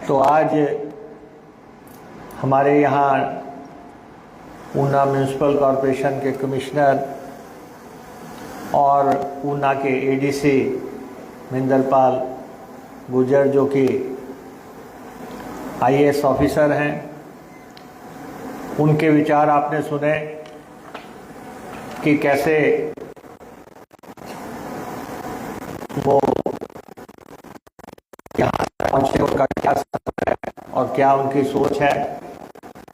तो आज हमारे यहाँ ऊना म्यूनिसिपल कॉरपोरेशन के कमिश्नर और ऊना के एडीसी महिंदर गुर्जर जो कि आईएएस ऑफिसर हैं, उनके विचार आपने सुने कि कैसे वो यहाँ पहुँचे, उनका क्या सफर है और क्या उनकी सोच है।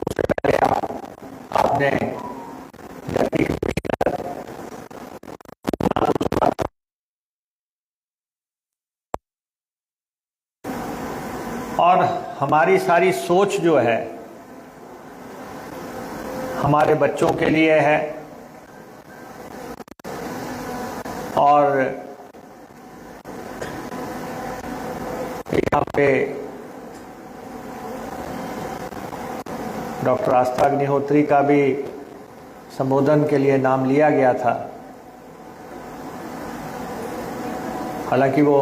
उससे पहले आपने और हमारी सारी सोच जो है हमारे बच्चों के लिए है और यहाँ पे डॉक्टर आस्था अग्निहोत्री का भी संबोधन के लिए नाम लिया गया था। हालांकि वो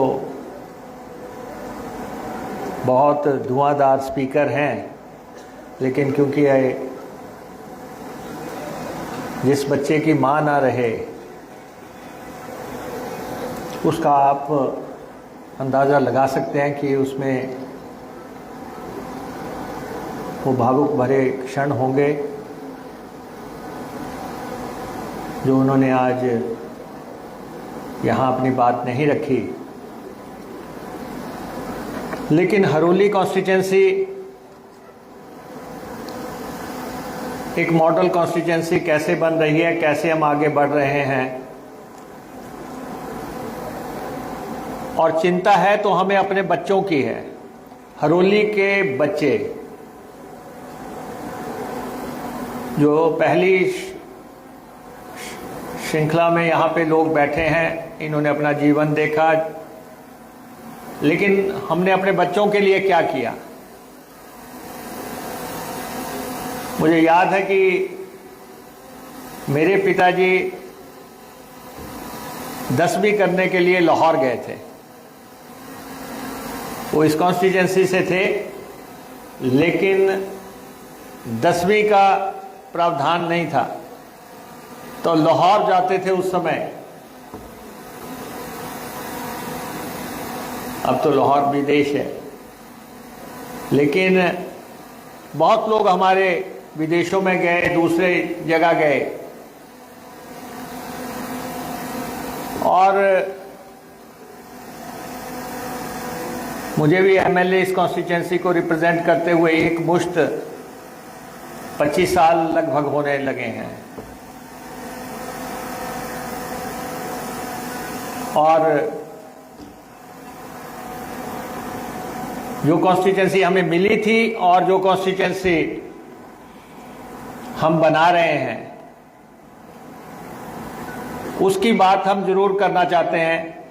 बहुत धुआंधार स्पीकर हैं, लेकिन क्योंकि जिस बच्चे की मां ना रहे उसका आप अंदाज़ा लगा सकते हैं कि उसमें वो भावुक भरे क्षण होंगे जो उन्होंने आज यहाँ अपनी बात नहीं रखी। लेकिन हरोली कॉन्स्टिट्यूंसी एक मॉडल कॉन्स्टिट्यूंसी कैसे बन रही है, कैसे हम आगे बढ़ रहे हैं, और चिंता है तो हमें अपने बच्चों की है। हरोली के बच्चे जो पहली श्रृंखला में यहाँ पे लोग बैठे हैं, इन्होंने अपना जीवन देखा, लेकिन हमने अपने बच्चों के लिए क्या किया। मुझे याद है कि मेरे पिताजी 10वीं करने के लिए लाहौर गए थे। वो इस कॉन्स्टिट्यूंसी से थे, लेकिन 10वीं का प्रावधान नहीं था, तो लाहौर जाते थे उस समय। अब तो लाहौर विदेश है, लेकिन बहुत लोग हमारे विदेशों में गए, दूसरे जगह गए, और मुझे भी एमएलए इस कॉन्स्टिट्यूंसी को रिप्रेजेंट करते हुए एक मुश्त 25 साल लगभग होने लगे हैं। और जो कॉन्स्टिट्यूंसी हमें मिली थी और जो कॉन्स्टिट्यूंसी हम बना रहे हैं, उसकी बात हम जरूर करना चाहते हैं।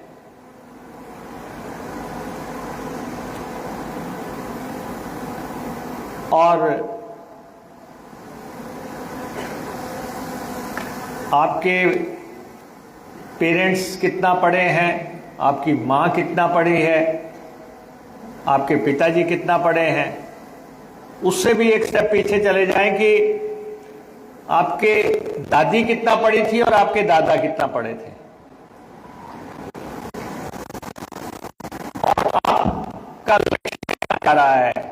और आपके पेरेंट्स कितना पढ़े हैं, आपकी माँ कितना पढ़ी है, आपके पिताजी कितना पढ़े हैं, उससे भी एक स्टेप पीछे चले जाएं कि आपके दादी कितना पढ़ी थी और आपके दादा कितना पढ़े थे, और आपका लक्ष्य क्या रहा है।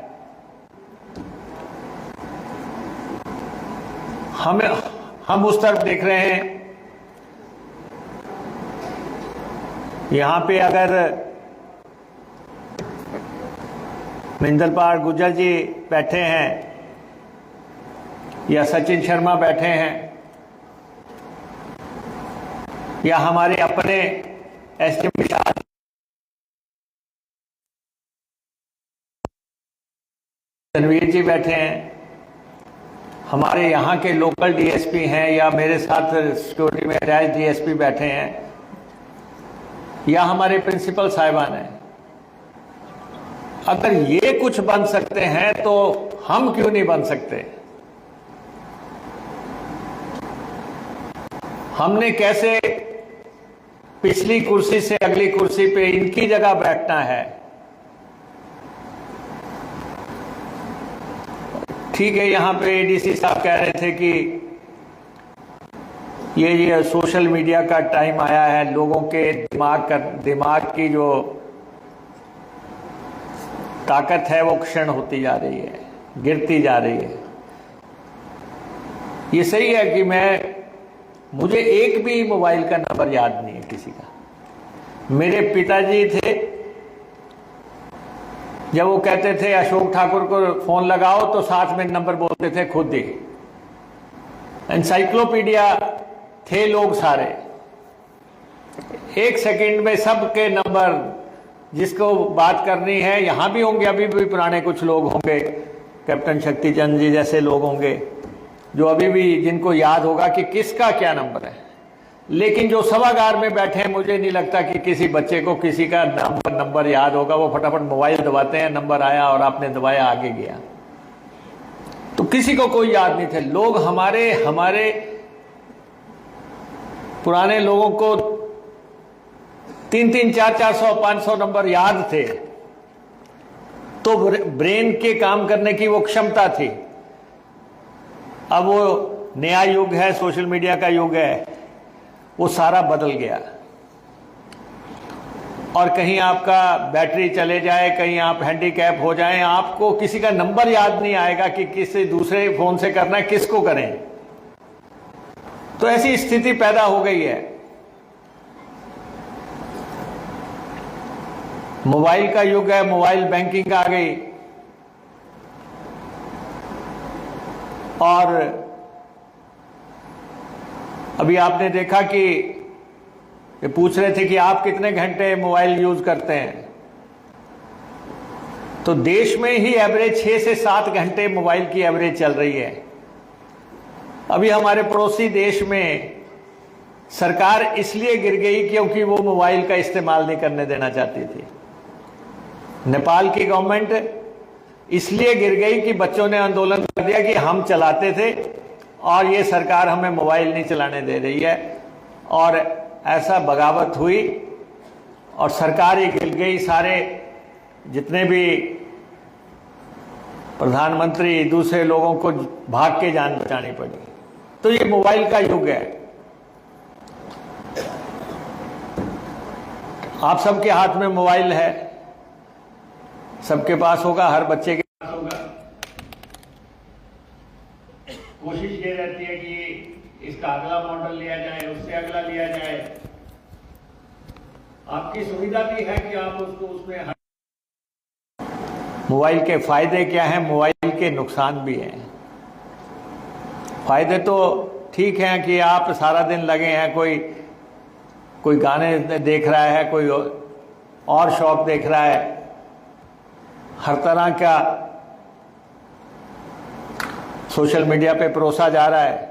हम उस तरफ देख रहे हैं। यहां पे अगर महिंदर गुर्जर जी बैठे हैं या सचिन शर्मा बैठे हैं या हमारे अपने एसडीएम रणवीर जी बैठे हैं, हमारे यहाँ के लोकल डीएसपी हैं, या मेरे साथ सिक्योरिटी में अटैच डीएसपी बैठे हैं, या हमारे प्रिंसिपल साहिबान हैं। अगर ये कुछ बन सकते हैं तो हम क्यों नहीं बन सकते। हमने कैसे पिछली कुर्सी से अगली कुर्सी पे इनकी जगह बैठना है, ठीक है, यहाँ पे एडीसी साहब कह रहे थे कि ये सोशल मीडिया का टाइम आया है, लोगों के दिमाग की जो ताकत है वो क्षीण होती जा रही है, गिरती जा रही है। ये सही है कि मुझे एक भी मोबाइल का नंबर याद नहीं है किसी का। मेरे पिताजी थे, जब वो कहते थे अशोक ठाकुर को फोन लगाओ तो साथ में नंबर बोलते थे खुद ही। एनसाइक्लोपीडिया थे लोग सारे, एक सेकंड में सबके नंबर, जिसको बात करनी है, यहां भी होंगे, अभी भी पुराने कुछ लोग होंगे, कैप्टन शक्ति चंद जी जैसे लोग होंगे जो अभी भी, जिनको याद होगा कि किसका क्या नंबर है। लेकिन जो सभागार में बैठे हैं, मुझे नहीं लगता कि किसी बच्चे को किसी का नंबर याद होगा। वो फटाफट मोबाइल दबाते हैं, नंबर आया और आपने दबाया, आगे गया। तो किसी को कोई याद नहीं थे। लोग हमारे पुराने लोगों को 300, 400, 500 नंबर याद थे, तो ब्रेन के काम करने की वो क्षमता थी। अब वो नया युग है, सोशल मीडिया का युग है, वो सारा बदल गया। और कहीं आपका बैटरी चले जाए, कहीं आप हैंडीकैप हो जाएं, आपको किसी का नंबर याद नहीं आएगा कि किसी दूसरे फोन से करना है, किसको करें। तो ऐसी स्थिति पैदा हो गई है। मोबाइल का युग है, मोबाइल बैंकिंग आ गई। और अभी आपने देखा कि ये पूछ रहे थे कि आप कितने घंटे मोबाइल यूज करते हैं, तो देश में ही एवरेज 6 से 7 घंटे मोबाइल की एवरेज चल रही है। अभी हमारे पड़ोसी देश में सरकार इसलिए गिर गई क्योंकि वो मोबाइल का इस्तेमाल नहीं करने देना चाहती थी। नेपाल की गवर्नमेंट इसलिए गिर गई कि बच्चों ने आंदोलन कर दिया कि हम चलाते थे और ये सरकार हमें मोबाइल नहीं चलाने दे रही है, और ऐसा बगावत हुई और सरकार ही गिर गई। सारे जितने भी प्रधानमंत्री, दूसरे लोगों को भाग के जान बचानी पड़ी। तो ये मोबाइल का युग है। आप सबके हाथ में मोबाइल है, सबके पास होगा, हर बच्चे के पास होगा। कोशिश ये रहती है कि इसका अगला मॉडल लिया जाए, उससे अगला लिया जाए। आपकी सुविधा भी है कि आप उसको उसमें। मोबाइल के फायदे क्या हैं, मोबाइल के नुकसान भी हैं। फायदे तो ठीक हैं कि आप सारा दिन लगे हैं, कोई गाने देख रहा है, कोई और शौक देख रहा है, हर तरह का सोशल मीडिया पे परोसा जा रहा है।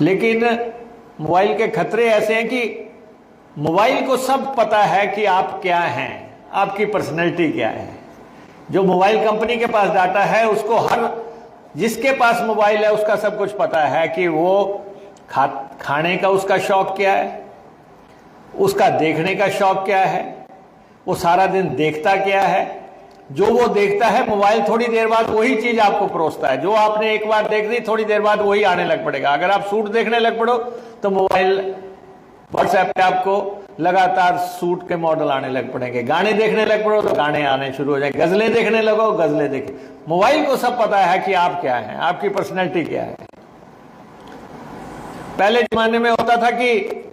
लेकिन मोबाइल के खतरे ऐसे हैं कि मोबाइल को सब पता है कि आप क्या हैं, आपकी पर्सनैलिटी क्या है। जो मोबाइल कंपनी के पास डाटा है, उसको जिसके पास मोबाइल है उसका सब कुछ पता है कि वो खाने का उसका शौक क्या है, उसका देखने का शौक क्या है, वो सारा दिन देखता क्या है। जो वो देखता है, मोबाइल थोड़ी देर बाद वही चीज आपको परोसता है। जो आपने एक बार देख ली, थोड़ी देर बाद वही आने लग पड़ेगा। अगर आप सूट देखने लग पड़ो तो मोबाइल, व्हाट्सएप पे आपको लगातार सूट के मॉडल आने लग पड़ेंगे। गाने देखने लग पड़ो तो गाने आने शुरू हो जाएंगे। गजलें देखने लगो, गजलें देखे। मोबाइल को सब पता है कि आप क्या हैं, आपकी पर्सनैलिटी क्या है। पहले जमाने में होता था कि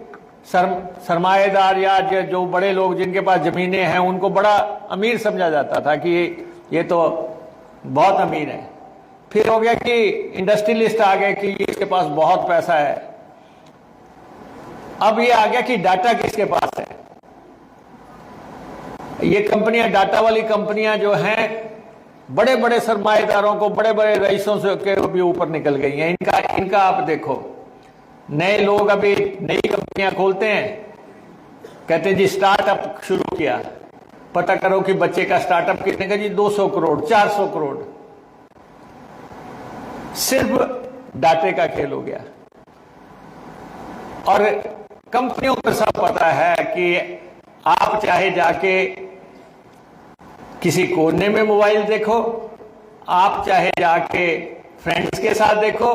सरमाएदार या जो बड़े लोग जिनके पास जमीनें हैं, उनको बड़ा अमीर समझा जाता था कि ये तो बहुत अमीर है। फिर हो गया कि इंडस्ट्रियलिस्ट आ गए कि इसके पास बहुत पैसा है। अब ये आ गया कि डाटा किसके पास है। ये कंपनियां, डाटा वाली कंपनियां जो हैं, बड़े बड़े सरमाएदारों को, बड़े बड़े रईसों से के भी ऊपर निकल गई हैं। इनका आप देखो, नए लोग अभी नई कंपनियां खोलते हैं, कहते हैं जी स्टार्टअप शुरू किया, पता करो कि बच्चे का स्टार्टअप कितने का जी, 200 करोड़, 400 करोड़। सिर्फ डाटे का खेल हो गया। और कंपनियों को सब पता है कि आप चाहे जाके किसी कोने में मोबाइल देखो, आप चाहे जाके फ्रेंड्स के साथ देखो,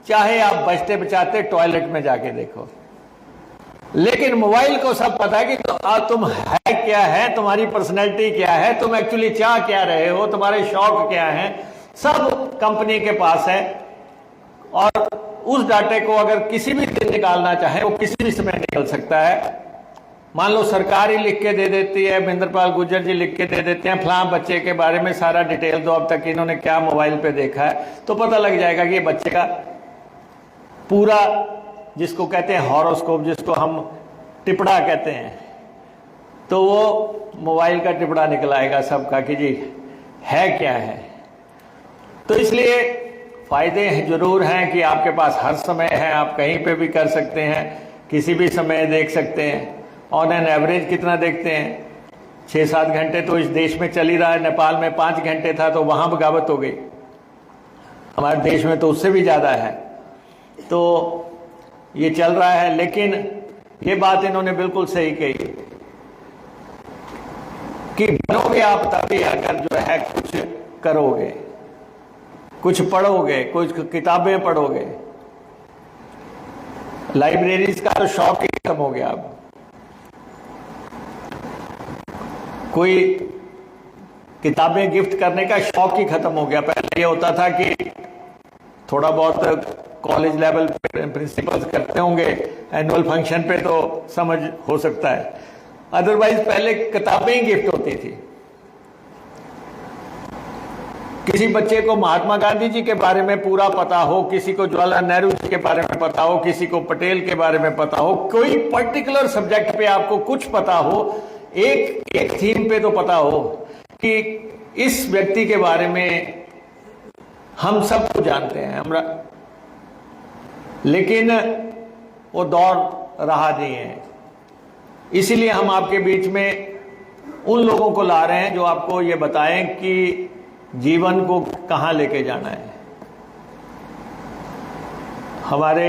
चाहे आप बचते बचाते टॉयलेट में जाके देखो, लेकिन मोबाइल को सब पता है कि तुम है क्या है, तुम्हारी पर्सनैलिटी क्या है, तुम एक्चुअली चाह क्या रहे हो, तुम्हारे शौक क्या हैं, सब कंपनी के पास है। और उस डाटे को अगर किसी भी दिन निकालना चाहे वो किसी भी समय निकल सकता है। मान लो सरकार ही लिख के दे देती है, महेंद्रपाल गुर्जर जी लिख के दे देते हैं, फलां बच्चे के बारे में सारा डिटेल दो, अब तक इन्होंने क्या मोबाइल पे देखा है, तो पता लग जाएगा कि ये बच्चे का पूरा, जिसको कहते हैं हॉरोस्कोप, जिसको हम टिपड़ा कहते हैं, तो वो मोबाइल का टिपड़ा निकलाएगा सबका कि जी है क्या है। तो इसलिए फायदे जरूर हैं कि आपके पास हर समय है, आप कहीं पे भी कर सकते हैं, किसी भी समय देख सकते हैं। ऑन एन एवरेज कितना देखते हैं? 6-7 घंटे तो इस देश में चल ही रहा है। नेपाल में 5 घंटे था तो वहां बगावत हो गई, हमारे देश में तो उससे भी ज्यादा है। तो ये चल रहा है, लेकिन ये बात इन्होंने बिल्कुल सही कही कि बनोगे आप तभी अगर जो है कुछ करोगे, कुछ पढ़ोगे, कुछ किताबें पढ़ोगे। लाइब्रेरीज का तो शौक ही खत्म हो गया। अब कोई किताबें गिफ्ट करने का शौक ही खत्म हो गया। पहले ये होता था कि थोड़ा बहुत कॉलेज लेवल पे प्रिंसिपल्स करते होंगे, एनुअल फंक्शन पे तो समझ हो सकता है, अदरवाइज पहले किताबें ही गिफ्ट होती थी। किसी बच्चे को महात्मा गांधी जी के बारे में पूरा पता हो, किसी को जवाहरलाल नेहरू जी के बारे में पता हो, किसी को पटेल के बारे में पता हो, कोई पर्टिकुलर सब्जेक्ट पे आपको कुछ पता हो, एक थीम पे तो पता हो कि इस व्यक्ति के बारे में हम सबको जानते हैं हमरा, लेकिन वो दौर रहा नहीं है। इसीलिए हम आपके बीच में उन लोगों को ला रहे हैं जो आपको ये बताएं कि जीवन को कहां लेके जाना है। हमारे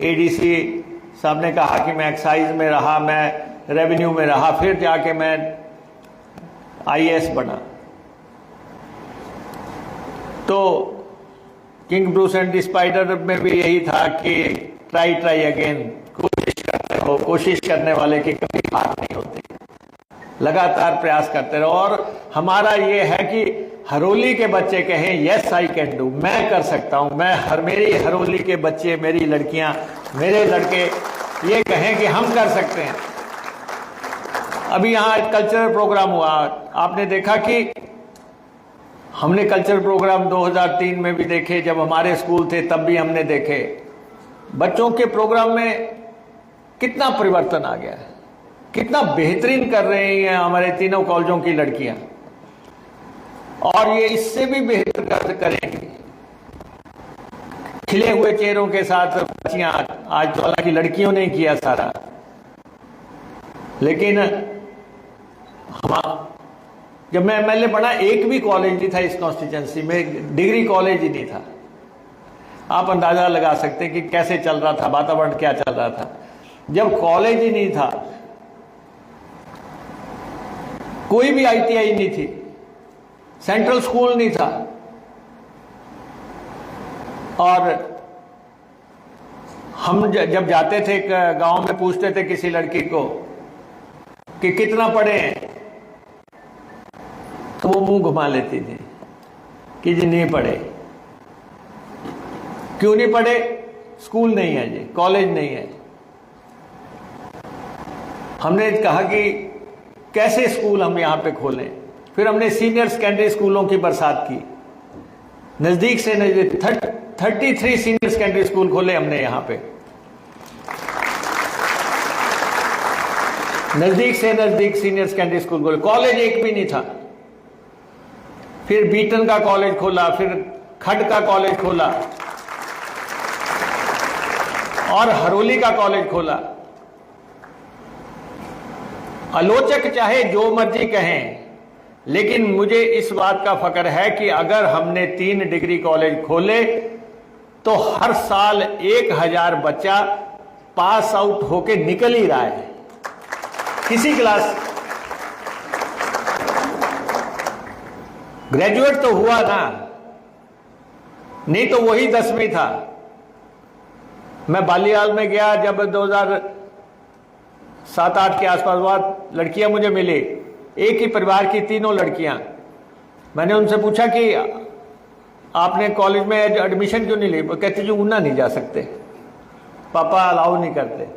एडीसी साहब ने कहा कि मैं एक्साइज में रहा, मैं रेवेन्यू में रहा, फिर जाके मैं आईएएस बना। तो king Bruce and the spider में भी यही था कि ट्राई अगेन, कोशिश करते रहो, कोशिश करने वाले की कभी हार नहीं होती, लगातार प्रयास करते रहो। और हमारा ये है कि हरोली के बच्चे कहें यस आई कैन डू, मैं कर सकता हूं, मेरी हरोली के बच्चे, मेरी लड़कियां, मेरे लड़के ये कहें कि हम कर सकते हैं। अभी यहां एक कल्चरल प्रोग्राम हुआ, आपने देखा कि हमने कल्चरल प्रोग्राम 2003 में भी देखे, जब हमारे स्कूल थे तब भी हमने देखे। बच्चों के प्रोग्राम में कितना परिवर्तन आ गया है, कितना बेहतरीन कर रही हैं हमारे तीनों कॉलेजों की लड़कियां, और ये इससे भी बेहतर करेंगी। खिले हुए चेहरों के साथ बच्चियां, आज तो हालांकि लड़कियों ने किया सारा, लेकिन हम जब मैं एमएलए बना एक भी कॉलेज नहीं था इस कॉन्स्टिट्यूंसी में, डिग्री कॉलेज ही नहीं था। आप अंदाजा लगा सकते हैं कि कैसे चल रहा था, वातावरण क्या चल रहा था। जब कॉलेज ही नहीं था, कोई भी आईटीआई नहीं थी, सेंट्रल स्कूल नहीं था, और हम जब जाते थे गांव में पूछते थे किसी लड़की को कि कितना पढ़े हैं, तो वो मुंह घुमा लेती थी कि जी नहीं पढ़े। क्यों नहीं पढ़े? स्कूल नहीं है जी, कॉलेज नहीं है। हमने कहा कि कैसे स्कूल हम यहां पे खोलें, फिर हमने सीनियर सेकेंडरी स्कूलों की बरसात की, नजदीक से नजदीक 33 सीनियर सेकेंडरी स्कूल खोले हमने यहां पे, नजदीक से नजदीक सीनियर सेकेंडरी स्कूल खोले। कॉलेज एक भी नहीं था। फिर बीटन का कॉलेज खोला, फिर खड का कॉलेज खोला, और हरोली का कॉलेज खोला। आलोचक चाहे जो मर्जी कहें, लेकिन मुझे इस बात का फक्र है कि अगर हमने 3 डिग्री कॉलेज खोले तो हर साल 1000 बच्चा पास आउट होके निकल ही रहा है। किसी क्लास ग्रेजुएट तो हुआ ना, नहीं तो वही 10वीं था। मैं बालियाल में गया जब 2007-8 के आसपास हुआ, लड़कियां मुझे मिली, एक ही परिवार की 3 लड़कियां। मैंने उनसे पूछा कि आपने कॉलेज में एडमिशन क्यों नहीं ली? वो कहती जी ऊना नहीं जा सकते, पापा अलाउ नहीं करते।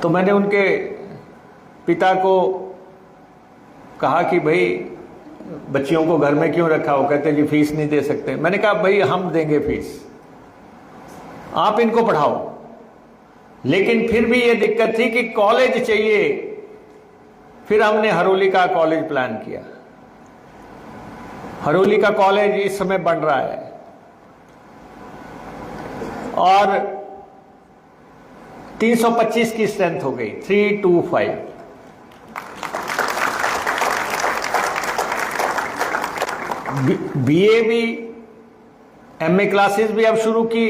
तो मैंने उनके पिता को कहा कि भाई बच्चियों को घर में क्यों रखा? वो कहते जी फीस नहीं दे सकते। मैंने कहा भाई हम देंगे फीस, आप इनको पढ़ाओ। लेकिन फिर भी ये दिक्कत थी कि कॉलेज चाहिए। फिर हमने हरोली का कॉलेज प्लान किया। हरोली का कॉलेज इस समय बन रहा है और 325 की स्ट्रेंथ हो गई, 325। बीए भी, एमए क्लासेस भी अब शुरू की,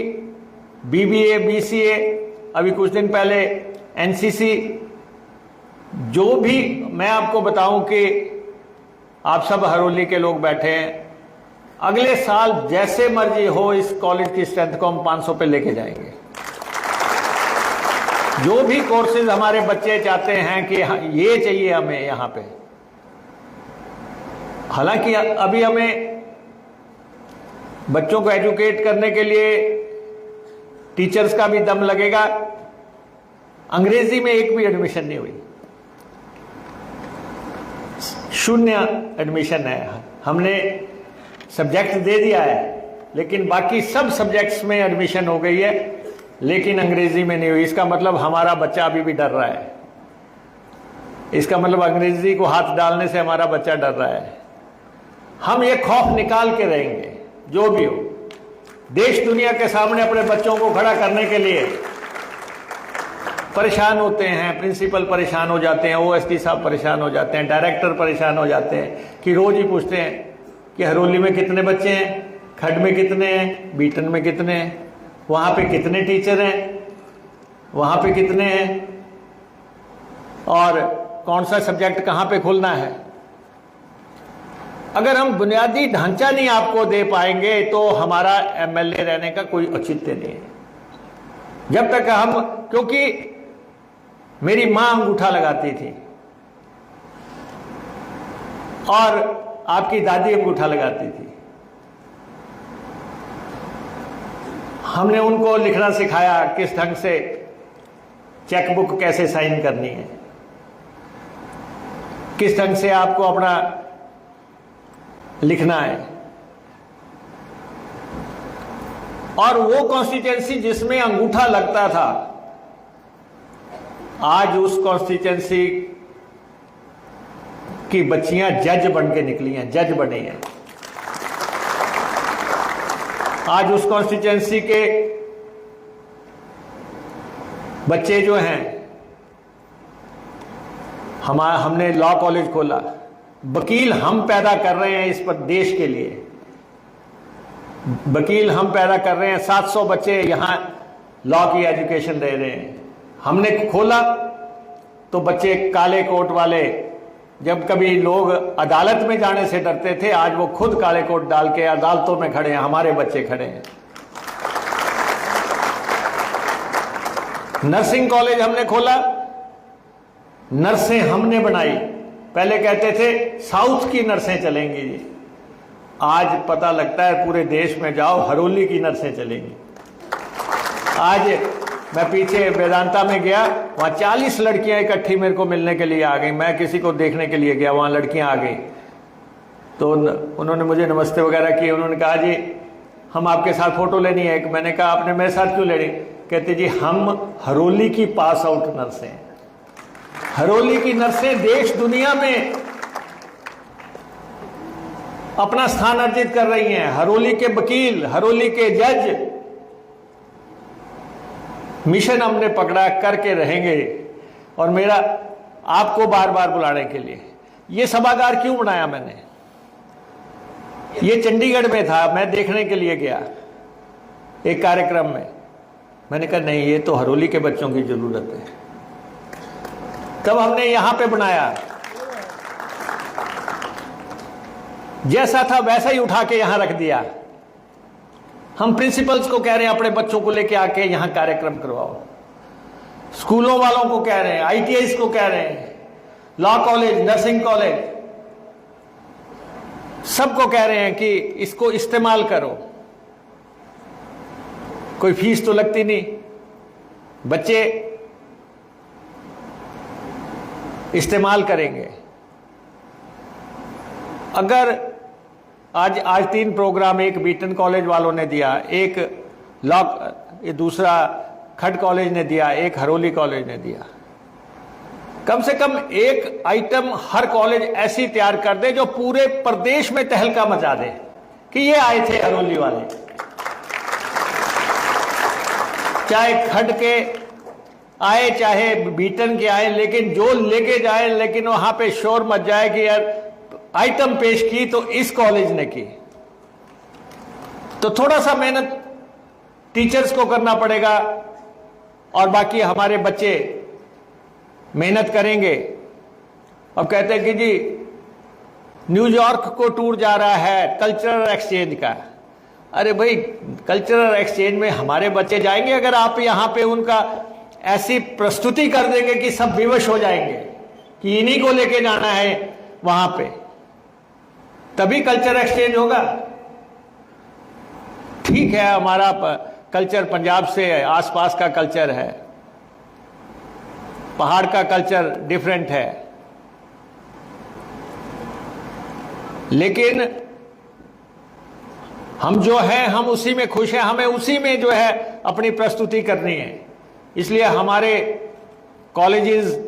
बीबीए, बीसीए, अभी कुछ दिन पहले एनसीसी। जो भी मैं आपको बताऊं कि आप सब हरोली के लोग बैठे हैं, अगले साल जैसे मर्जी हो इस कॉलेज की स्ट्रेंथ को हम 500 पे लेके जाएंगे। जो भी कोर्सेज हमारे बच्चे चाहते हैं कि ये चाहिए हमें यहां पे। हालांकि अभी हमें बच्चों को एजुकेट करने के लिए टीचर्स का भी दम लगेगा। अंग्रेजी में एक भी एडमिशन नहीं हुई, 0 एडमिशन है। हमने सब्जेक्ट दे दिया है, लेकिन बाकी सब सब्जेक्ट्स में एडमिशन हो गई है, लेकिन अंग्रेजी में नहीं हुई। इसका मतलब हमारा बच्चा अभी भी डर रहा है। इसका मतलब अंग्रेजी को हाथ डालने से हमारा बच्चा डर रहा है। हम ये खौफ निकाल के रहेंगे, जो भी हो। देश दुनिया के सामने अपने बच्चों को खड़ा करने के लिए परेशान होते हैं, प्रिंसिपल परेशान हो जाते हैं, ओएसडी साहब परेशान हो जाते हैं, डायरेक्टर परेशान हो जाते हैं कि रोज ही पूछते हैं कि हरोली में कितने बच्चे हैं, खड में कितने हैं, बीटन में कितने हैं, वहां पे कितने टीचर हैं, वहां पे कितने हैं, और कौन सा सब्जेक्ट कहां पे खोलना है। अगर हम बुनियादी ढांचा नहीं आपको दे पाएंगे तो हमारा एमएलए रहने का कोई औचित्य नहीं है। जब तक हम, क्योंकि मेरी मां अंगूठा लगाती थी और आपकी दादी अंगूठा लगाती थी। हमने उनको लिखना सिखाया, किस ढंग से चेकबुक कैसे साइन करनी है, किस ढंग से आपको अपना लिखना है। और वो कॉन्स्टिट्यूएंसी जिसमें अंगूठा लगता था, आज उस कॉन्स्टिट्यूएंसी की बच्चियां जज बन के निकली हैं, जज बनी हैं। आज उस कॉन्स्टिट्यूएंसी के बच्चे जो हैं, हमने लॉ कॉलेज खोला, वकील हम पैदा कर रहे हैं इस पर देश के लिए। वकील हम पैदा कर रहे हैं, 700 बच्चे यहां लॉ की एजुकेशन दे रहे हैं। हमने खोला तो बच्चे काले कोट वाले, जब कभी लोग अदालत में जाने से डरते थे, आज वो खुद काले कोट डाल के अदालतों में खड़े हैं, हमारे बच्चे खड़े हैं। नर्सिंग कॉलेज हमने खोला, नर्सें हमने बनाई। पहले कहते थे साउथ की नर्सें चलेंगी जी, आज पता लगता है पूरे देश में जाओ हरोली की नर्सें चलेंगी। आज मैं पीछे वेदांता में गया, वहां 40 लड़कियां इकट्ठी मेरे को मिलने के लिए आ गई। मैं किसी को देखने के लिए गया, वहां लड़कियां आ गई, तो उन्होंने मुझे नमस्ते वगैरह की। उन्होंने कहा जी हम आपके साथ फोटो लेनी है। मैंने कहा आपने मेरे साथ क्यों लेनी? कहते जी हम हरोली की पास आउट नर्सें हैं। हरोली की नर्सें देश दुनिया में अपना स्थान अर्जित कर रही हैं। हरोली के वकील, हरोली के जज, मिशन हमने पकड़ा, करके रहेंगे। और मेरा आपको बार बार बुलाने के लिए ये सभागार क्यों बनाया मैंने? ये चंडीगढ़ में था, मैं देखने के लिए गया एक कार्यक्रम में। मैंने कहा नहीं, ये तो हरोली के बच्चों की जरूरत है। तब हमने यहां पे बनाया। जैसा था वैसा ही उठा के यहां रख दिया। हम प्रिंसिपल्स को कह रहे हैं अपने बच्चों को लेके आके यहां कार्यक्रम करवाओ, स्कूलों वालों को कह रहे हैं, आईटीआई को कह रहे हैं, लॉ कॉलेज, नर्सिंग कॉलेज, सबको कह रहे हैं कि इसको इस्तेमाल करो। कोई फीस तो लगती नहीं, बच्चे इस्तेमाल करेंगे। अगर आज 3 प्रोग्राम, एक बीटन कॉलेज वालों ने दिया, एक दूसरा खड कॉलेज ने दिया, एक हरोली कॉलेज ने दिया। कम से कम एक आइटम हर कॉलेज ऐसी तैयार कर दे जो पूरे प्रदेश में तहलका मचा दे कि ये आए थे हरोली वाले, चाहे खड के आए चाहे बीटन के आए, लेकिन जो लेके जाए, लेकिन वहां पे शोर मच जाए कि यार आइटम पेश की तो इस कॉलेज ने की। तो थोड़ा सा मेहनत टीचर्स को करना पड़ेगा और बाकी हमारे बच्चे मेहनत करेंगे। अब कहते हैं कि जी न्यूयॉर्क को टूर जा रहा है कल्चरल एक्सचेंज का। अरे भाई, कल्चरल एक्सचेंज में हमारे बच्चे जाएंगे अगर आप यहां पे उनका ऐसी प्रस्तुति कर देंगे कि सब विवश हो जाएंगे कि इन्हीं को लेके जाना है वहां पे, तभी कल्चर एक्सचेंज होगा। ठीक है, हमारा कल्चर पंजाब से आसपास का कल्चर है, पहाड़ का कल्चर डिफरेंट है, लेकिन हम जो है हम उसी में खुश हैं, हमें उसी में जो है अपनी प्रस्तुति करनी है। इसलिए हमारे कॉलेजेस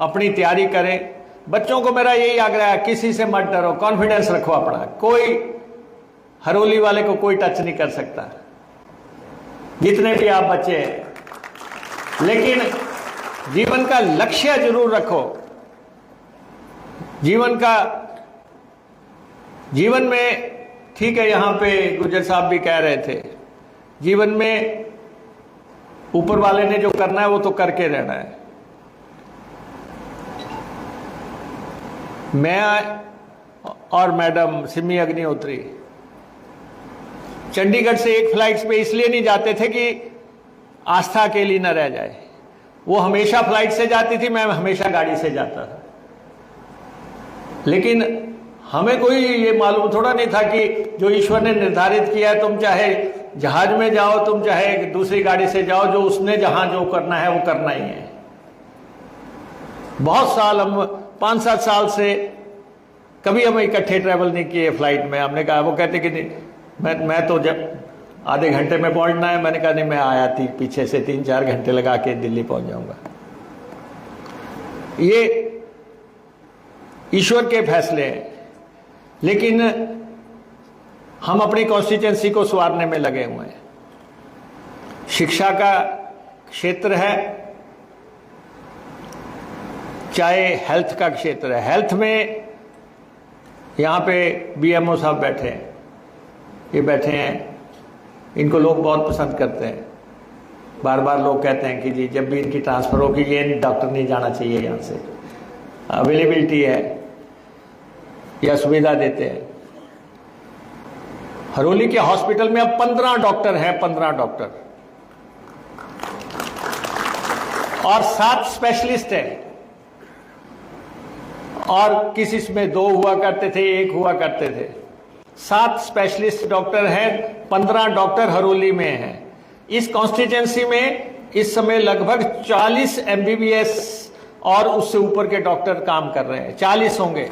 अपनी तैयारी करें। बच्चों को मेरा यही आग्रह है, किसी से मत डरो, कॉन्फिडेंस रखो अपना। कोई हरोली वाले को कोई टच नहीं कर सकता, जितने भी आप बच्चे हैं। लेकिन जीवन का लक्ष्य जरूर रखो। जीवन में ठीक है, यहां पे गुज्जर साहब भी कह रहे थे, जीवन में ऊपर वाले ने जो करना है वो तो करके रहना है। मैं और मैडम सिमी अग्निहोत्री चंडीगढ़ से एक फ्लाइट पे इसलिए नहीं जाते थे कि आस्था अकेली न रह जाए। वो हमेशा फ्लाइट से जाती थी, मैं हमेशा गाड़ी से जाता था। लेकिन हमें कोई ये मालूम थोड़ा नहीं था कि जो ईश्वर ने निर्धारित किया है, तुम चाहे जहाज में जाओ, तुम चाहे दूसरी गाड़ी से जाओ, जो उसने जहां जो करना है वो करना ही है। बहुत साल, हम 5-7 साल से कभी हम इकट्ठे ट्रैवल नहीं किए फ्लाइट में। हमने कहा, वो कहते कि नहीं, मैं तो जब आधे घंटे में पहुंचना है, मैंने कहा नहीं, मैं आया थी पीछे से 3-4 घंटे लगा के दिल्ली पहुंच जाऊंगा। ये ईश्वर के फैसले हैं, लेकिन हम अपनी कॉन्स्टिट्यूंसी को संवारने में लगे हुए हैं। शिक्षा का क्षेत्र है, चाहे हेल्थ का क्षेत्र है। हेल्थ में यहाँ पे बीएमओ साहब बैठे हैं, ये बैठे हैं, इनको लोग बहुत पसंद करते हैं। बार बार लोग कहते हैं कि जी जब भी इनकी ट्रांसफ़र होगी ये डॉक्टर नहीं जाना चाहिए यहाँ से, अवेलेबिलिटी है या सुविधा देते हैं। हरोली के हॉस्पिटल में अब 15 डॉक्टर हैं, 15 डॉक्टर, और 7 स्पेशलिस्ट हैं। और किसी में 2 हुआ करते थे, 1 हुआ करते थे। 7 स्पेशलिस्ट डॉक्टर हैं, 15 डॉक्टर हरोली में हैं। इस कॉन्स्टिट्यूंसी में इस समय लगभग 40 एमबीबीएस और उससे ऊपर के डॉक्टर काम कर रहे हैं। 40 होंगे।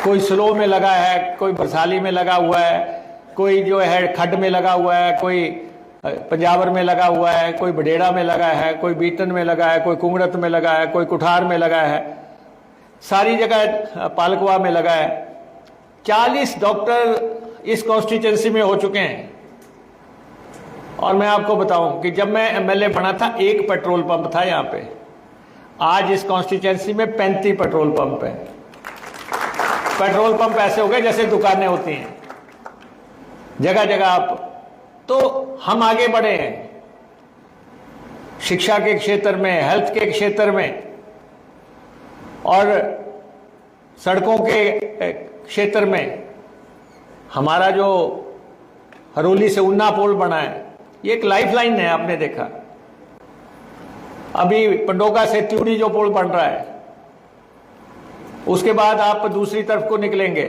कोई स्लो में लगा है, कोई बरसाली में लगा हुआ है, कोई जो है खड में लगा हुआ है, कोई पंजाबर में लगा हुआ है, कोई बडेड़ा में लगा है, कोई बीटन में लगा है, कोई कुंगड़त में लगा है, कोई कुठार में लगा है, सारी जगह पालकवा में लगा है। 40 डॉक्टर इस कॉन्स्टिट्यूंसी में हो चुके हैं। और मैं आपको बताऊं कि जब मैं एमएलए बना था, 1 पेट्रोल पंप था यहाँ पे। आज इस कॉन्स्टिट्यूंसी में 35 पेट्रोल पंप है। पेट्रोल पंप ऐसे हो गए जैसे दुकानें होती हैं, जगह जगह आप। तो हम आगे बढ़े हैं शिक्षा के क्षेत्र में, हेल्थ के क्षेत्र में, और सड़कों के क्षेत्र में हमारा जो हरोली से उन्ना पुल बना है, ये एक लाइफलाइन है। आपने देखा अभी पंडोगा से त्यूड़ी जो पुल बन रहा है, उसके बाद आप दूसरी तरफ को निकलेंगे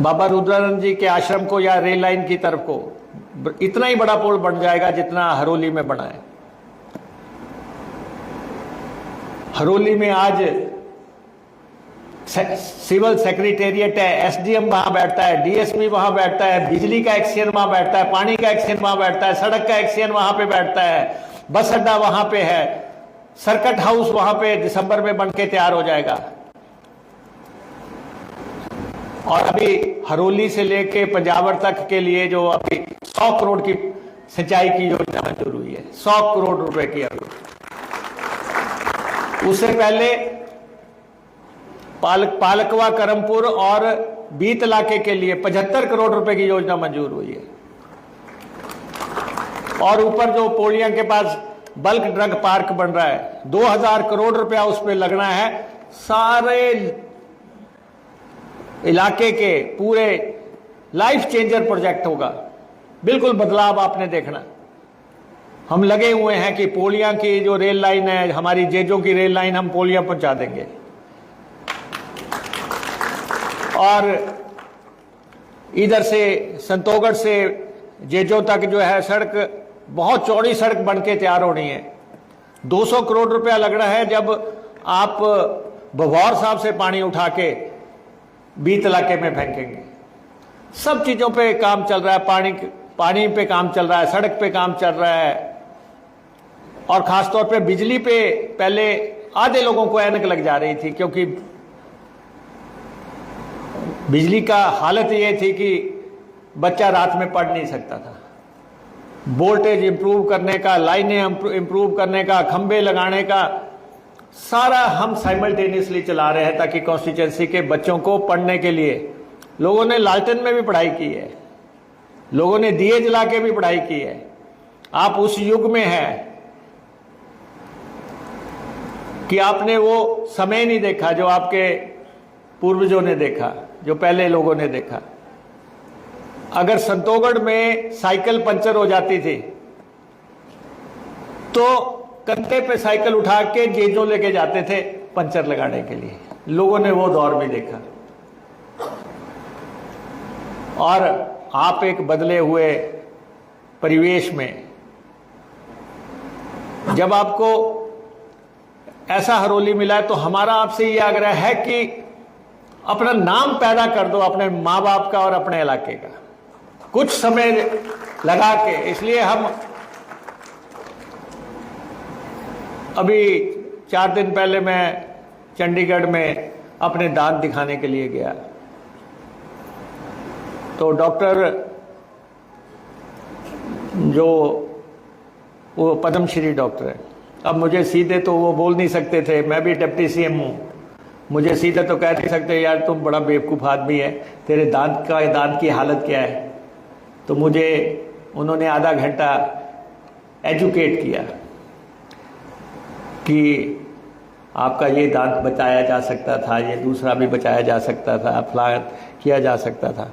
बाबा रुद्रानंद जी के आश्रम को या रेल लाइन की तरफ को, इतना ही बड़ा पुल बन जाएगा जितना हरोली में बना है। हरोली में आज सिविल सेक्रेटेरिएट है, एसडीएम वहां बैठता है, डीएसपी वहां बैठता है, बिजली का एक्सीएन वहां बैठता है, पानी का एक्सीएन वहां बैठता है, सड़क का एक्सीएन वहां पे बैठता है, बस अड्डा वहां पे है, सर्किट हाउस वहां पे दिसंबर में बनके तैयार हो जाएगा। और अभी हरोली से लेके पंजावर तक के लिए जो अभी 100 करोड़ की सिंचाई की योजना मंजूर हुई है, 100 करोड़ रुपए की। अभी उससे पहले पालकवा, करमपुर और बीत इलाके के लिए 75 करोड़ रुपए की योजना मंजूर हुई है। और ऊपर जो पोलिया के पास बल्क ड्रग पार्क बन रहा है, 2000 करोड़ रुपया उस पर लगना है। सारे इलाके के पूरे लाइफ चेंजर प्रोजेक्ट होगा, बिल्कुल बदलाव आपने देखना। हम लगे हुए हैं कि पोलिया की जो रेल लाइन है, हमारी जेजों की रेल लाइन, हम पोलिया पहुंचा देंगे। और इधर से संतोगढ़ से जेजो तक जो है सड़क, बहुत चौड़ी सड़क बनके तैयार होनी है। 200 करोड़ रुपया लगना है जब आप बघौर साहब से पानी उठा के बीत इलाके में फेंकेंगे। सब चीजों पे काम चल रहा है, पानी पे काम चल रहा है, सड़क पे काम चल रहा है। और खासतौर पे बिजली पे पहले आधे लोगों को ऐनक लग जा रही थी, क्योंकि बिजली का हालत ये थी कि बच्चा रात में पढ़ नहीं सकता था। वोल्टेज इंप्रूव करने का, लाइनें इंप्रूव करने का, खंबे लगाने का सारा हम साइमल्टेनियसली चला रहे हैं, ताकि कॉन्स्टिट्यूएंसी के बच्चों को पढ़ने के लिए। लोगों ने लालटेन में भी पढ़ाई की है, लोगों ने दिए जला के भी पढ़ाई की है। आप उस युग में हैं कि आपने वो समय नहीं देखा जो आपके पूर्वजों ने देखा, जो पहले लोगों ने देखा। अगर संतोगढ़ में साइकिल पंचर हो जाती थी तो कंधे पे साइकिल उठा के जेजों लेके जाते थे पंचर लगाने के लिए। लोगों ने वो दौर भी देखा। और आप एक बदले हुए परिवेश में, जब आपको ऐसा हरोली मिला है, तो हमारा आपसे ये आग्रह है कि अपना नाम पैदा कर दो अपने माँ बाप का और अपने इलाके का, कुछ समय लगा के। इसलिए हम अभी 4 दिन पहले मैं चंडीगढ़ में अपने दांत दिखाने के लिए गया, तो डॉक्टर जो वो पद्मश्री डॉक्टर है, अब मुझे सीधे तो वो बोल नहीं सकते थे, मैं भी डिप्टी सीएम हूँ, मुझे सीधे तो कह नहीं सकते यार तुम बड़ा बेवकूफ़ आदमी है, तेरे दांत की हालत क्या है। तो मुझे उन्होंने आधा घंटा एजुकेट किया कि आपका ये दांत बचाया जा सकता था, ये दूसरा भी बचाया जा सकता था, फलां किया जा सकता था।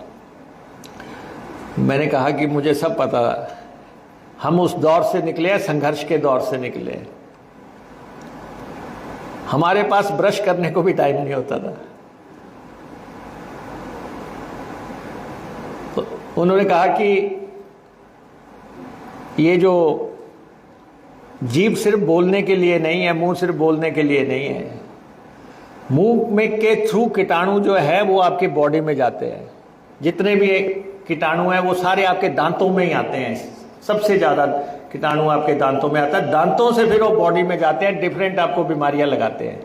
मैंने कहा कि मुझे सब पता, हम उस दौर से निकले हैं, संघर्ष के दौर से निकले हैं। हमारे पास ब्रश करने को भी टाइम नहीं होता था। तो उन्होंने कहा कि ये जो जीभ सिर्फ बोलने के लिए नहीं है, मुंह सिर्फ बोलने के लिए नहीं है, मुंह में के थ्रू कीटाणु जो है वो आपके बॉडी में जाते हैं। जितने भी कीटाणु हैं वो सारे आपके दांतों में ही आते हैं, सबसे ज़्यादा कीटाणु आपके दांतों में आता है। दांतों से फिर वो बॉडी में जाते हैं, डिफरेंट आपको बीमारियां लगाते हैं।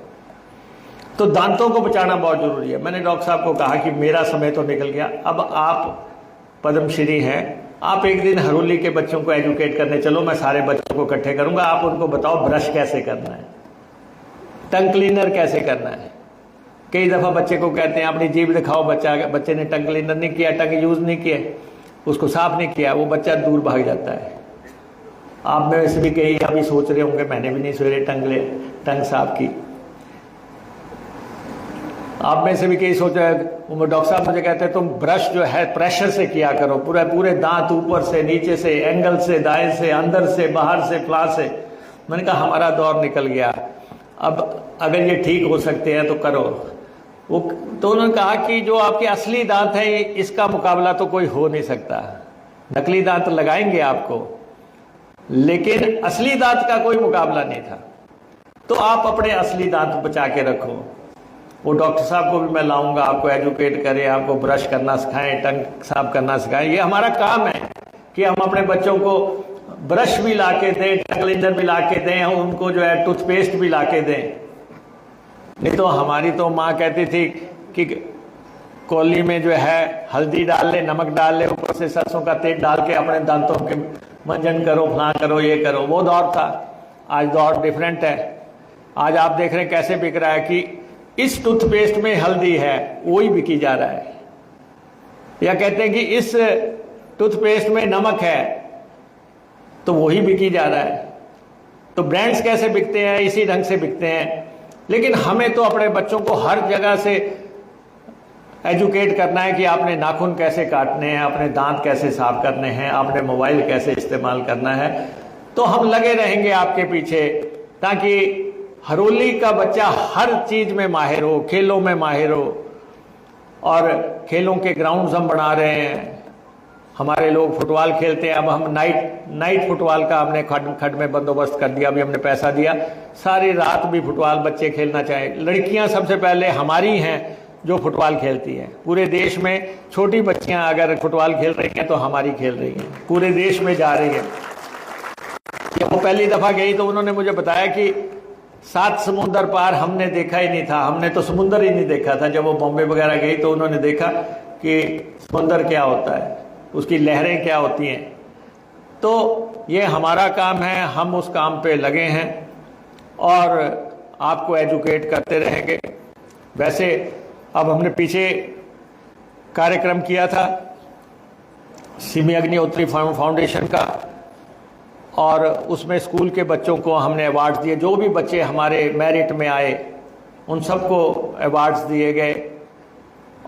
तो दांतों को बचाना बहुत जरूरी है। मैंने डॉक्टर साहब को कहा कि मेरा समय तो निकल गया, अब आप पद्मश्री हैं, आप एक दिन हरोली के बच्चों को एजुकेट करने चलो, मैं सारे बच्चों को इकट्ठे करूंगा, आप उनको बताओ ब्रश कैसे करना है, टंग क्लीनर कैसे करना है। कई दफ़ा बच्चे को कहते हैं अपनी जीभ दिखाओ, बच्चे ने टंग क्लीनर नहीं किया, टंग यूज़ नहीं किया, उसको साफ नहीं किया, वो बच्चा दूर भाग जाता है। आप में वैसे भी कई अभी सोच रहे होंगे मैंने भी नहीं सवेरे टंग साफ की। आप में से भी कई सोच रहे हैं, डॉक्टर साहब मुझे कहते हैं तुम ब्रश जो है प्रेशर से किया करो, पूरे दांत ऊपर से नीचे से, एंगल से, दाएं से, अंदर से, बाहर से, फ्ला से। मैंने कहा हमारा दौर निकल गया, अब अगर ये ठीक हो सकते हैं तो करो। वो तो उन्होंने कहा कि जो आपके असली दांत हैं इसका मुकाबला तो कोई हो नहीं सकता, नकली दांत लगाएंगे आपको, लेकिन असली दांत का कोई मुकाबला नहीं था। तो आप अपने असली दांत बचा के रखो। वो डॉक्टर साहब को भी मैं लाऊंगा, आपको एजुकेट करें, आपको ब्रश करना सिखाएं, टंग साफ करना सिखाएं। ये हमारा काम है कि हम अपने बच्चों को ब्रश भी ला के दें, टंग क्लीनर भी ला के दें, उनको जो है टूथपेस्ट भी ला के दें। नहीं तो हमारी तो माँ कहती थी कि कौली में जो है हल्दी डाल ले, नमक डाल ले, ऊपर से सरसों का तेल डाल के अपने दांतों के मंजन करो, फला करो, ये करो। वो दौर था, आज दौर डिफरेंट है। आज आप देख रहे हैं कैसे बिक रहा है कि इस टूथपेस्ट में हल्दी है, वही बिकी जा रहा है। या कहते हैं कि इस टूथपेस्ट में नमक है, तो वही बिकी जा रहा है। तो ब्रांड्स कैसे बिकते हैं, इसी ढंग से बिकते हैं। लेकिन हमें तो अपने बच्चों को हर जगह से एजुकेट करना है कि आपने नाखून कैसे काटने हैं, अपने दांत कैसे साफ करने हैं, आपने मोबाइल कैसे इस्तेमाल करना है। तो हम लगे रहेंगे आपके पीछे, ताकि हरोली का बच्चा हर चीज में माहिर हो, खेलों में माहिर हो। और खेलों के ग्राउंड्स हम बना रहे हैं। हमारे लोग फुटबॉल खेलते हैं, अब हम नाइट फुटबॉल का हमने खड में बंदोबस्त कर दिया। अभी हमने पैसा दिया, सारी रात भी फुटबॉल बच्चे खेलना चाहें। लड़कियां सबसे पहले हमारी हैं जो फुटबॉल खेलती हैं। पूरे देश में छोटी बच्चियां अगर फुटबॉल खेल रही हैं तो हमारी खेल रही हैं, पूरे देश में जा रही है। जब वो पहली दफा गई तो उन्होंने मुझे बताया कि 7 समुंदर पार हमने देखा ही नहीं था, हमने तो समुंदर ही नहीं देखा था। जब वो बॉम्बे वगैरह गई तो उन्होंने देखा कि समुंदर क्या होता है, उसकी लहरें क्या होती हैं। तो ये हमारा काम है, हम उस काम पे लगे हैं और आपको एजुकेट करते रहेंगे। वैसे अब हमने पीछे कार्यक्रम किया था सिमी अग्निहोत्री फाउंडेशन का, और उसमें स्कूल के बच्चों को हमने अवार्ड्स दिए। जो भी बच्चे हमारे मेरिट में आए उन सबको अवार्ड्स दिए गए।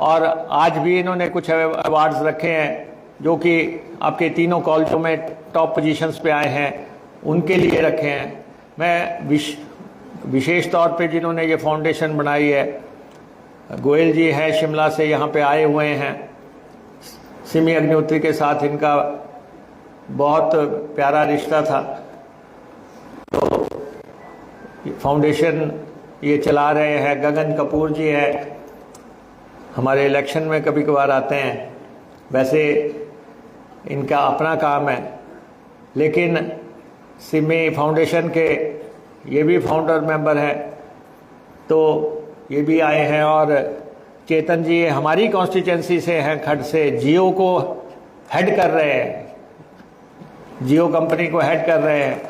और आज भी इन्होंने कुछ अवार्ड्स रखे हैं जो कि आपके तीनों कॉलेजों में टॉप पोजीशंस पे आए हैं, उनके लिए रखे हैं। मैं विशेष तौर पे जिन्होंने ये फाउंडेशन बनाई है, गोयल जी हैं शिमला से, यहाँ पे आए हुए हैं। सिमी अग्निहोत्री के साथ इनका बहुत प्यारा रिश्ता था। तो फाउंडेशन ये चला रहे हैं। गगन कपूर जी हैं, हमारे इलेक्शन में कभी कभार आते हैं। वैसे इनका अपना काम है, लेकिन सिमी फाउंडेशन के ये भी फाउंडर मेंबर हैं, तो ये भी आए हैं। और चेतन जी हमारी कॉन्स्टिट्यूंसी से हैं, खड से, जियो को हेड कर रहे हैं, जियो कंपनी को हेड कर रहे हैं,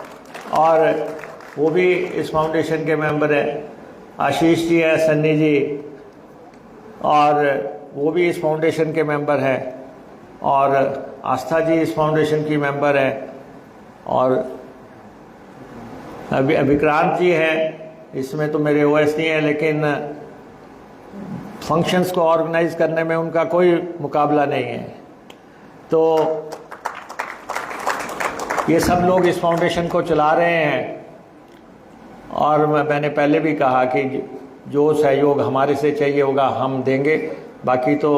और वो भी इस फाउंडेशन के मेंबर हैं। आशीष जी हैं, सन्नी जी, और वो भी इस फाउंडेशन के मेंबर हैं। और आस्था जी इस फाउंडेशन की मेंबर हैं। और विक्रांत जी हैं, इसमें तो मेरे ओएस नहीं है, लेकिन फंक्शंस को ऑर्गेनाइज करने में उनका कोई मुकाबला नहीं है। तो ये सब लोग इस फाउंडेशन को चला रहे हैं। और मैंने पहले भी कहा कि जो सहयोग हमारे से चाहिए होगा हम देंगे। बाकी तो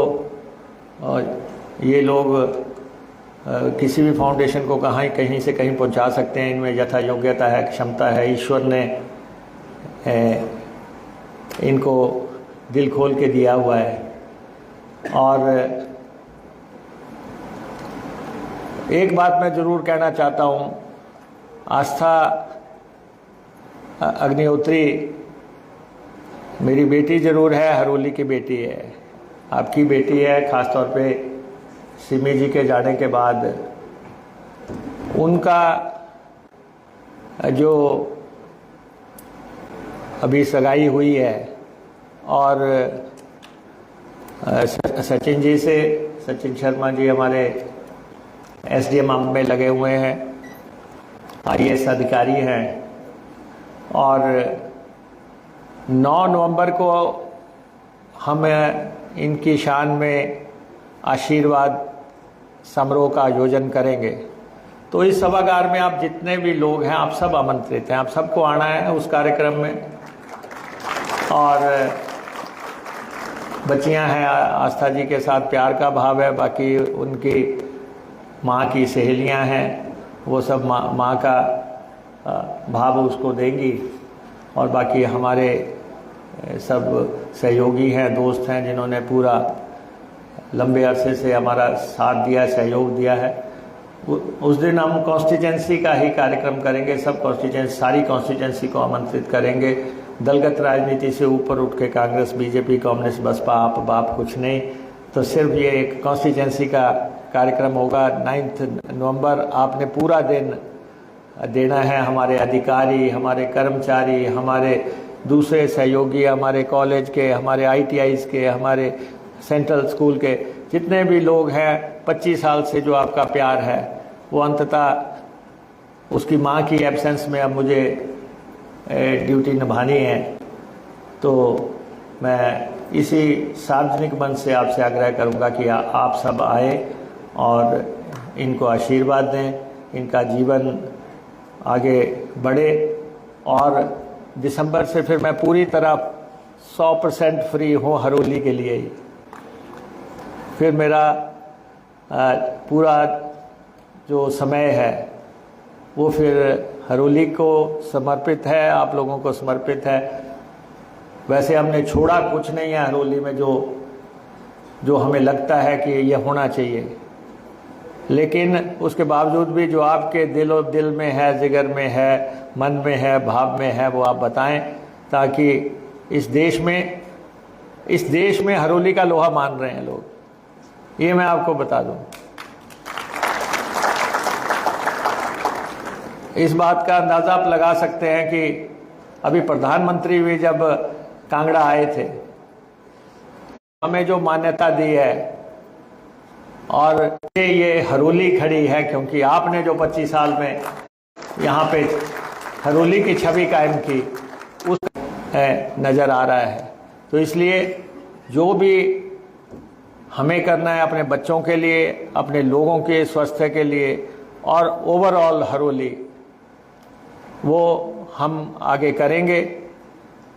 ये लोग किसी भी फाउंडेशन को कहीं से कहीं पहुंचा सकते हैं। इनमें यथा योग्यता है, क्षमता है, ईश्वर ने इनको दिल खोल के दिया हुआ है। और एक बात मैं ज़रूर कहना चाहता हूँ, आस्था अग्निहोत्री मेरी बेटी ज़रूर है, हरोली की बेटी है, आपकी बेटी है। ख़ास तौर पे सिमी जी के जाने के बाद उनका जो अभी सगाई हुई है, और सचिन जी से, सचिन शर्मा जी हमारे एसडीएम में लगे हुए हैं, आईएएस अधिकारी हैं। और 9 नवंबर को हम इनकी शान में आशीर्वाद समारोह का आयोजन करेंगे। तो इस सभागार में आप जितने भी लोग हैं आप सब आमंत्रित हैं, आप सबको आना है उस कार्यक्रम में। और बच्चियां हैं, आस्था जी के साथ प्यार का भाव है, बाकी उनकी माँ की सहेलियां हैं, वो सब माँ का भाव उसको देंगी। और बाकी हमारे सब सहयोगी हैं, दोस्त हैं, जिन्होंने पूरा लंबे अरसे से हमारा साथ दिया, सहयोग दिया है। उस दिन हम कॉन्स्टिट्यूंसी का ही कार्यक्रम करेंगे, सब कॉन्स्टिट्यूंसी, सारी कॉन्स्टिट्यूंसी को आमंत्रित करेंगे। दलगत राजनीति से ऊपर उठ के कांग्रेस, बीजेपी, कम्युनिस्ट, बसपा, आप बाप कुछ नहीं, तो सिर्फ ये एक कॉन्स्टिट्यूंसी का कार्यक्रम होगा। 9 नवंबर आपने पूरा दिन देना है। हमारे अधिकारी, हमारे कर्मचारी, हमारे दूसरे सहयोगी, हमारे कॉलेज के, हमारे ITIs के, हमारे सेंट्रल स्कूल के जितने भी लोग हैं, 25 साल से जो आपका प्यार है वो अंततः उसकी माँ की एब्सेंस में अब मुझे ड्यूटी निभानी है। तो मैं इसी सार्वजनिक मंच से आपसे आग्रह करूँगा कि आप सब आए और इनको आशीर्वाद दें, इनका जीवन आगे बढ़े। और दिसंबर से फिर मैं पूरी तरह 100% फ्री हूँ हरोली के लिए ही। फिर मेरा पूरा जो समय है वो फिर हरोली को समर्पित है, आप लोगों को समर्पित है। वैसे हमने छोड़ा कुछ नहीं है हरोली में जो हमें लगता है कि ये होना चाहिए, लेकिन उसके बावजूद भी जो आपके दिल में है, जिगर में है, मन में है, भाव में है, वो आप बताएं, ताकि इस देश में हरोली का लोहा मान रहे हैं लोग, ये मैं आपको बता दूं। इस बात का अंदाज़ा आप लगा सकते हैं कि अभी प्रधानमंत्री भी जब कांगड़ा आए थे, हमें जो मान्यता दी है और ये हरोली खड़ी है, क्योंकि आपने जो 25 साल में यहाँ पे हरोली की छवि कायम की, उस नज़र आ रहा है। तो इसलिए जो भी हमें करना है अपने बच्चों के लिए, अपने लोगों के स्वास्थ्य के लिए और ओवरऑल हरोली, वो हम आगे करेंगे।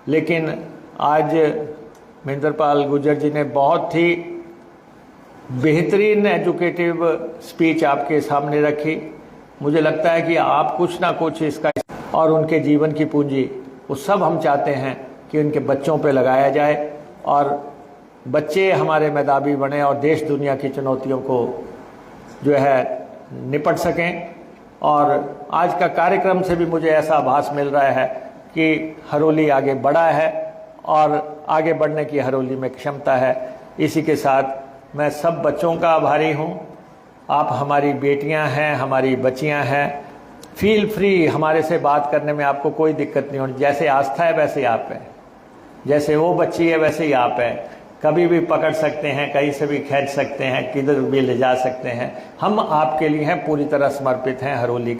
लेकिन आज महेंद्रपाल गुर्जर जी ने बहुत ही बेहतरीन एजुकेटिव स्पीच आपके सामने रखी। मुझे लगता है कि आप कुछ ना कुछ इसका, और उनके जीवन की पूंजी वो सब हम चाहते हैं कि उनके बच्चों पे लगाया जाए और बच्चे हमारे मेधावी बने और देश दुनिया की चुनौतियों को जो है निपट सकें। और आज का कार्यक्रम से भी मुझे ऐसा आभास मिल रहा है कि हरोली आगे बढ़ा है और आगे बढ़ने की हरोली में क्षमता है। इसी के साथ मैं सब बच्चों का आभारी हूँ। आप हमारी बेटियां हैं, हमारी बच्चियां हैं। फील फ्री, हमारे से बात करने में आपको कोई दिक्कत नहीं होनी। जैसे आस्था है वैसे आप हैं, जैसे वो बच्ची है वैसे ही आप हैं। कभी भी पकड़ सकते हैं, कहीं से भी खींच सकते हैं, किधर भी ले जा सकते हैं। हम आपके लिए हैं, पूरी तरह समर्पित हैं हरोली के लिए।